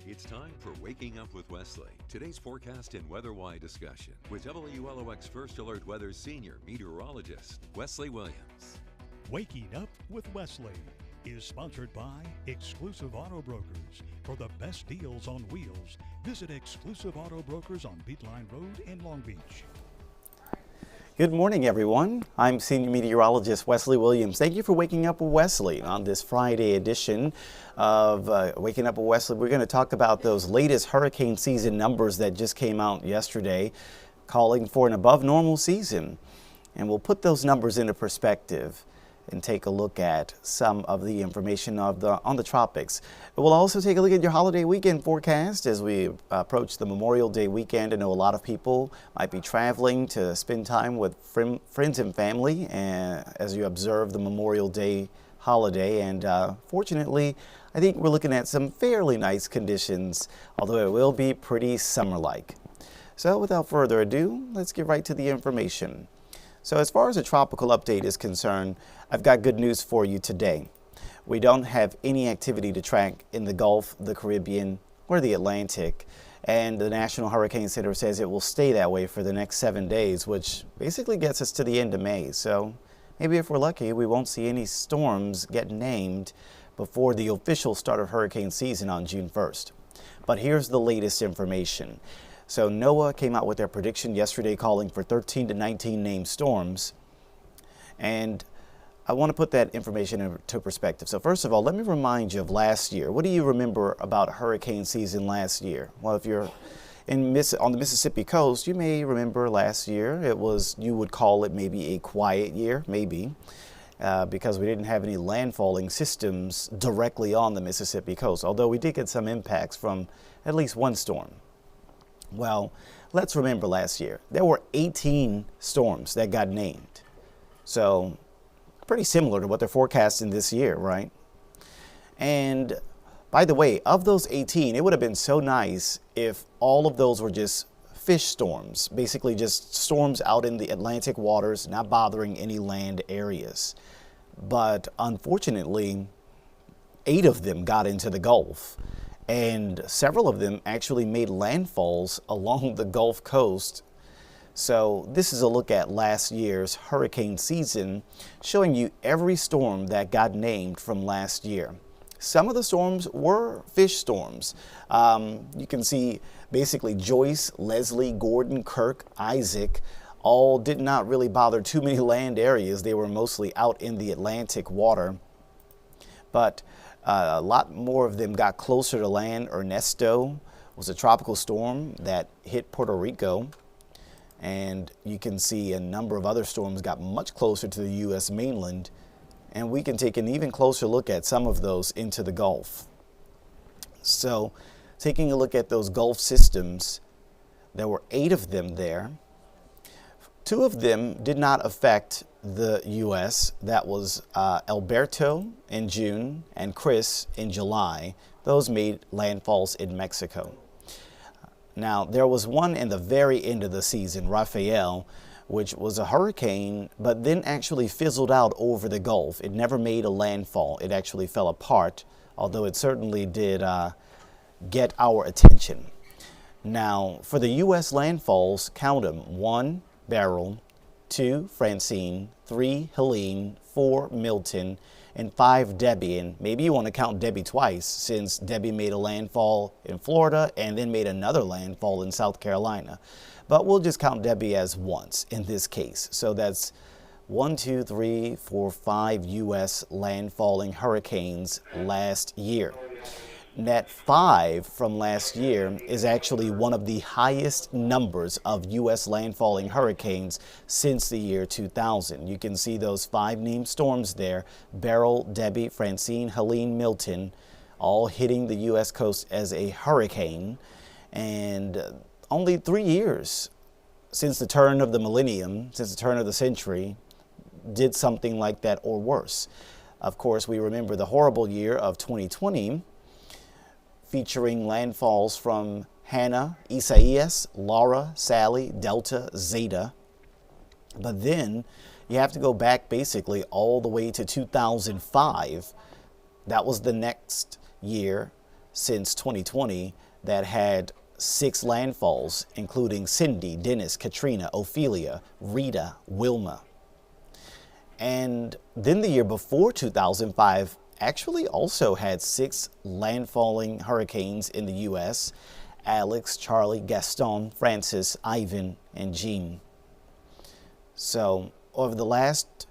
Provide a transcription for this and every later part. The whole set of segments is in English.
It's time for Waking Up with Wesley. Today's forecast and weather-wise discussion with WLOX First Alert Weather Senior Meteorologist Wesley Williams. Waking Up with Wesley is sponsored by Exclusive Auto Brokers. For the best deals on wheels, visit Exclusive Auto Brokers on Beatline Road in Long Beach. Good morning, everyone. I'm Senior Meteorologist Wesley Williams. Thank you for waking up with Wesley on this Friday edition of Waking Up with Wesley. We're going to talk about those latest hurricane season numbers that just came out yesterday, calling for an above normal season. And we'll put those numbers into perspective and take a look at some of the information on the tropics. We'll also take a look at your holiday weekend forecast as we approach the Memorial Day weekend. I know a lot of people might be traveling to spend time with friends and family as you observe the Memorial Day holiday. And fortunately, I think we're looking at some fairly nice conditions, although it will be pretty summer-like. So without further ado, let's get right to the information. So as far as a tropical update is concerned, I've got good news for you today. We don't have any activity to track in the Gulf, the Caribbean, or the Atlantic. And the National Hurricane Center says it will stay that way for the next 7 days, which basically gets us to the end of May. So maybe if we're lucky, we won't see any storms get named before the official start of hurricane season on June 1st. But here's the latest information. So NOAA came out with their prediction yesterday calling for 13 to 19 named storms. And I want to put that information into perspective. So first of all, let me remind you of last year. What do you remember about hurricane season last year? Well, if you're on the Mississippi coast, you may remember last year you would call it maybe a quiet year, maybe, because we didn't have any landfalling systems directly on the Mississippi coast, although we did get some impacts from at least one storm. Well, let's remember last year, there were 18 storms that got named. So pretty similar to what they're forecasting this year, right? And by the way, of those 18, it would have been so nice if all of those were just fish storms, basically just storms out in the Atlantic waters, not bothering any land areas. But unfortunately, 8 of them got into the Gulf. And several of them actually made landfalls along the Gulf Coast. So this is a look at last year's hurricane season, showing you every storm that got named from last year. Some of the storms were fish storms. You can see basically Joyce, Leslie, Gordon, Kirk, Isaac, all did not really bother too many land areas. They were mostly out in the Atlantic water. But a lot more of them got closer to land. Ernesto was a tropical storm that hit Puerto Rico. And you can see a number of other storms got much closer to the U.S. mainland. And we can take an even closer look at some of those into the Gulf. So taking a look at those Gulf systems, there were 8 of them there. 2 of them did not affect the U.S. That was Alberto in June and Chris in July. Those made landfalls in Mexico. Now, there was one in the very end of the season, Rafael, which was a hurricane, but then actually fizzled out over the Gulf. It never made a landfall. It actually fell apart, although it certainly did get our attention. Now, for the U.S. landfalls, count them: 1, Beryl; 2, Francine; 3, Helene; 4, Milton; and 5, Debbie. And maybe you want to count Debbie twice, since Debbie made a landfall in Florida and then made another landfall in South Carolina. But we'll just count Debbie as once in this case. So that's 1, 2, 3, 4, 5 U.S. landfalling hurricanes last year. Net 5 from last year is actually one of the highest numbers of U.S. landfalling hurricanes since the year 2000. You can see those 5 named storms there: Beryl, Debbie, Francine, Helene, Milton, all hitting the U.S. coast as a hurricane. And only 3 years since the turn of the millennium, since the turn of the century, did something like that or worse. Of course, we remember the horrible year of 2020, featuring landfalls from Hannah, Isaias, Laura, Sally, Delta, Zeta. But then you have to go back basically all the way to 2005. That was the next year since 2020 that had 6 landfalls, including Cindy, Dennis, Katrina, Ophelia, Rita, Wilma. And then the year before 2005 actually also had 6 landfalling hurricanes in the U.S. Alex, Charlie, Gaston, Francis, Ivan, and Jean. So over the last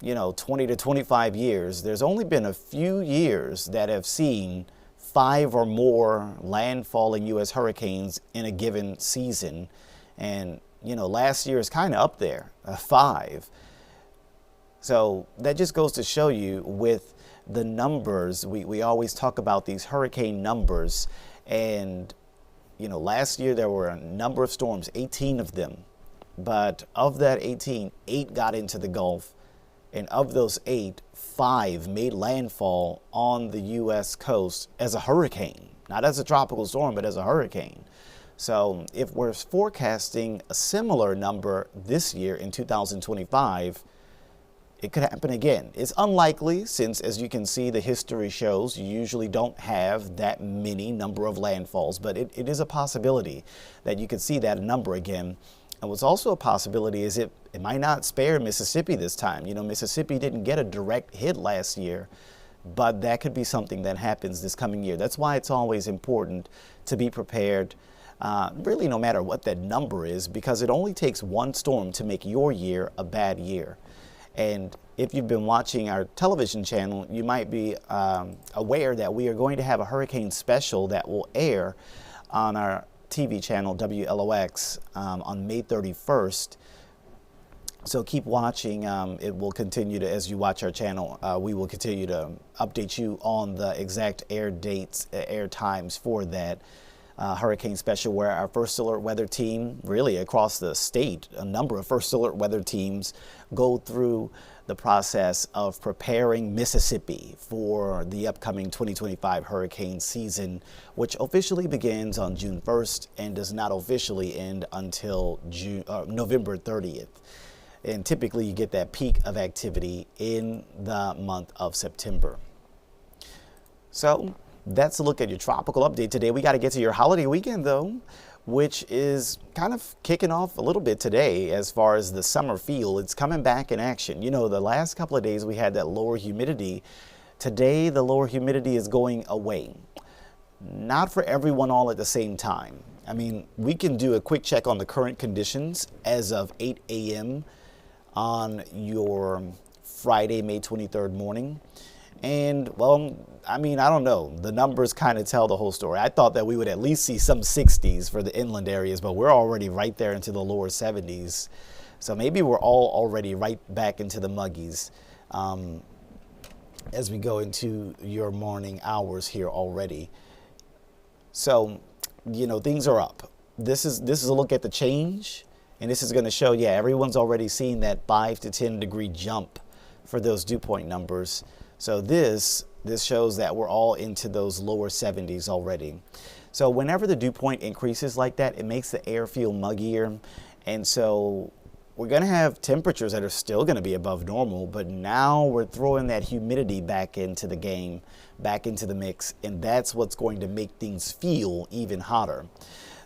20 to 25 years, there's only been a few years that have seen 5 or more landfalling U.S. hurricanes in a given season. And, last year is kind of up there, 5. So that just goes to show you with the numbers, we always talk about these hurricane numbers. And, last year there were a number of storms, 18 of them. But of that 18, 8 got into the Gulf. And of those 8, 5 made landfall on the U.S. coast as a hurricane, not as a tropical storm, but as a hurricane. So if we're forecasting a similar number this year in 2025, it could happen again. It's unlikely since, as you can see, the history shows you usually don't have that many number of landfalls, but it is a possibility that you could see that number again. And what's also a possibility is it might not spare Mississippi this time. Mississippi didn't get a direct hit last year, but that could be something that happens this coming year. That's why it's always important to be prepared, really no matter what that number is, because it only takes one storm to make your year a bad year. And if you've been watching our television channel, you might be aware that we are going to have a hurricane special that will air on our TV channel WLOX on May 31st. So keep watching. It will continue to, as you watch our channel, we will continue to update you on the exact air dates, air times for that hurricane special, where our first alert weather team, really across the state, a number of first alert weather teams go through the process of preparing Mississippi for the upcoming 2025 hurricane season, which officially begins on June 1st and does not officially end until November 30th. And typically you get that peak of activity in the month of September. So that's a look at your tropical update today. We got to get to your holiday weekend though, which is kind of kicking off a little bit today as far as the summer feel. It's coming back in action. The last couple of days we had that lower humidity. Today the lower humidity is going away. Not for everyone all at the same time. I mean, we can do a quick check on the current conditions as of 8 a.m. on your Friday, May 23rd morning. And, well, I mean, I don't know. The numbers kind of tell the whole story. I thought that we would at least see some 60s for the inland areas, but we're already right there into the lower 70s. So maybe we're all already right back into the muggies as we go into your morning hours here already. So, things are up. This is a look at the change, and this is going to show, everyone's already seen that 5 to 10 degree jump for those dew point numbers. So this shows that we're all into those lower 70s already. So whenever the dew point increases like that, it makes the air feel muggier. And so we're going to have temperatures that are still going to be above normal, but now we're throwing that humidity back into the game, back into the mix, and that's what's going to make things feel even hotter.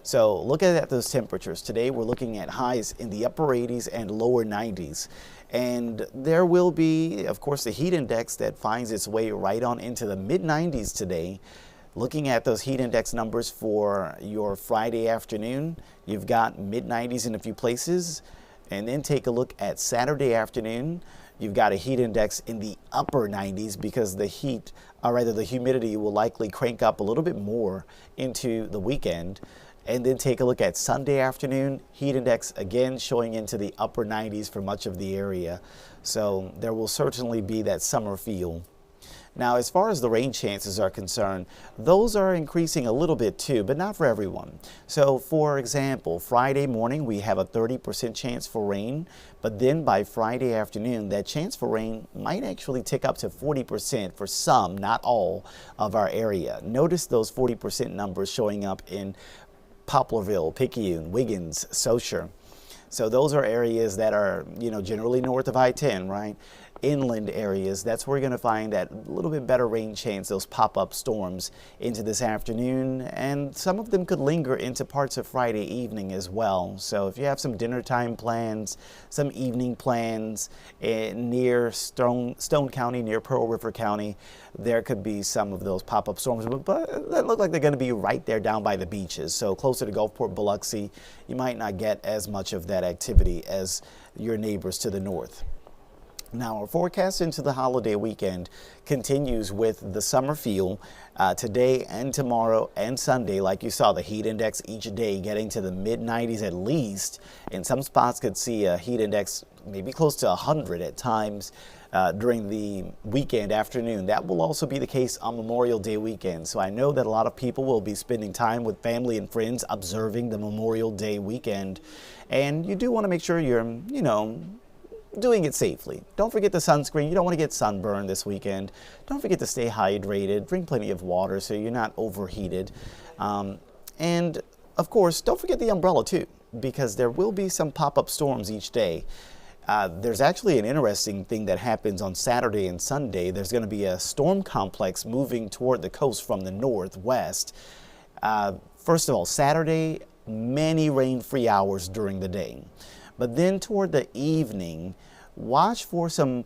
So look at those temperatures. Today we're looking at highs in the upper 80s and lower 90s. And there will be, of course, the heat index that finds its way right on into the mid 90s today. Looking at those heat index numbers for your Friday afternoon, you've got mid 90s in a few places. And then take a look at Saturday afternoon. You've got a heat index in the upper 90s because the humidity will likely crank up a little bit more into the weekend. And then take a look at Sunday afternoon, heat index again showing into the upper 90s for much of the area. So there will certainly be that summer feel. Now, as far as the rain chances are concerned, those are increasing a little bit too, but not for everyone. So for example, Friday morning, we have a 30% chance for rain, but then by Friday afternoon, that chance for rain might actually tick up to 40% for some, not all, of our area. Notice those 40% numbers showing up in Poplarville, Picayune, Wiggins, Saucier. So those are areas that are, generally north of I-10, right? inland areas, that's where you're going to find that little bit better rain chance, those pop-up storms into this afternoon, and some of them could linger into parts of Friday evening as well. So if you have some dinner time plans, some evening plans near Stone County, near Pearl River County, there could be some of those pop-up storms, but that look like they're going to be right there down by the beaches. So closer to Gulfport, Biloxi, you might not get as much of that activity as your neighbors to the north. Now, our forecast into the holiday weekend continues with the summer feel today and tomorrow and Sunday. Like you saw, the heat index each day getting to the mid-90s at least. In some spots could see a heat index maybe close to 100 at times during the weekend afternoon. That will also be the case on Memorial Day weekend. So I know that a lot of people will be spending time with family and friends observing the Memorial Day weekend. And you do want to make sure you're, doing it safely. Don't forget the sunscreen. You don't want to get sunburned this weekend. Don't forget to stay hydrated. Drink plenty of water so you're not overheated. And of course, don't forget the umbrella too, because there will be some pop-up storms each day. There's actually an interesting thing that happens on Saturday and Sunday. There's going to be a storm complex moving toward the coast from the northwest. First of all, Saturday, many rain-free hours during the day. But then toward the evening, watch for some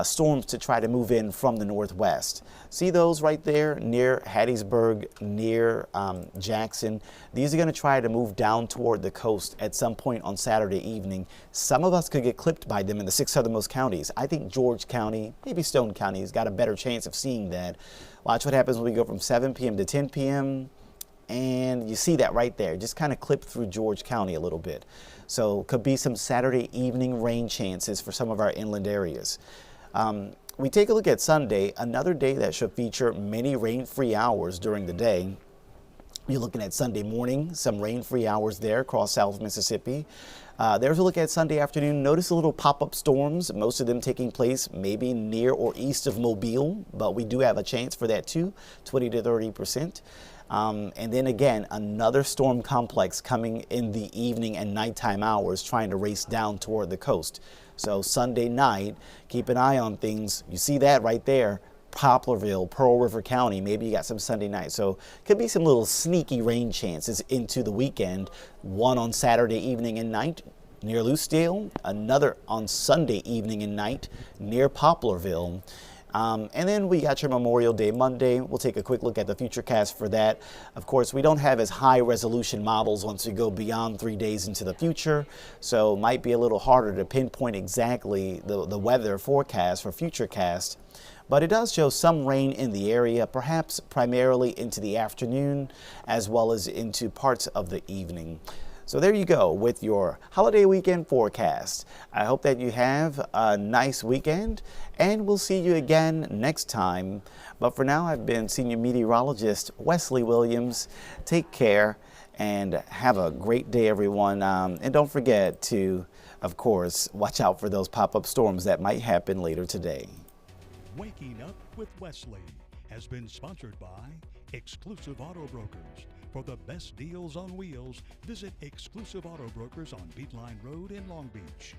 storms to try to move in from the northwest. See those right there near Hattiesburg, near Jackson? These are going to try to move down toward the coast at some point on Saturday evening. Some of us could get clipped by them in the 6 southernmost counties. I think George County, maybe Stone County has got a better chance of seeing that. Watch what happens when we go from 7 p.m. to 10 p.m. And you see that right there, just kind of clip through George County a little bit. So could be some Saturday evening rain chances for some of our inland areas. We take a look at Sunday, another day that should feature many rain-free hours during the day. You're looking at Sunday morning, some rain-free hours there across South Mississippi. There's a look at Sunday afternoon. Notice a little pop-up storms, most of them taking place maybe near or east of Mobile, but we do have a chance for that too, 20 to 30%. And then again, another storm complex coming in the evening and nighttime hours trying to race down toward the coast. So Sunday night, keep an eye on things. You see that right there, Poplarville, Pearl River County. Maybe you got some Sunday night. So could be some little sneaky rain chances into the weekend. One on Saturday evening and night near Lucedale, another on Sunday evening and night near Poplarville. And then we got your Memorial Day Monday. We'll take a quick look at the futurecast for that. Of course, we don't have as high resolution models once we go beyond 3 days into the future, so it might be a little harder to pinpoint exactly the weather forecast for futurecast. But it does show some rain in the area, perhaps primarily into the afternoon as well as into parts of the evening. So there you go with your holiday weekend forecast. I hope that you have a nice weekend, and we'll see you again next time. But for now, I've been Senior Meteorologist Wesley Williams. Take care and have a great day, everyone. And don't forget to, of course, watch out for those pop-up storms that might happen later today. Waking Up with Wesley has been sponsored by Exclusive Auto Brokers. For the best deals on wheels, visit Exclusive Auto Brokers on Beatline Road in Long Beach.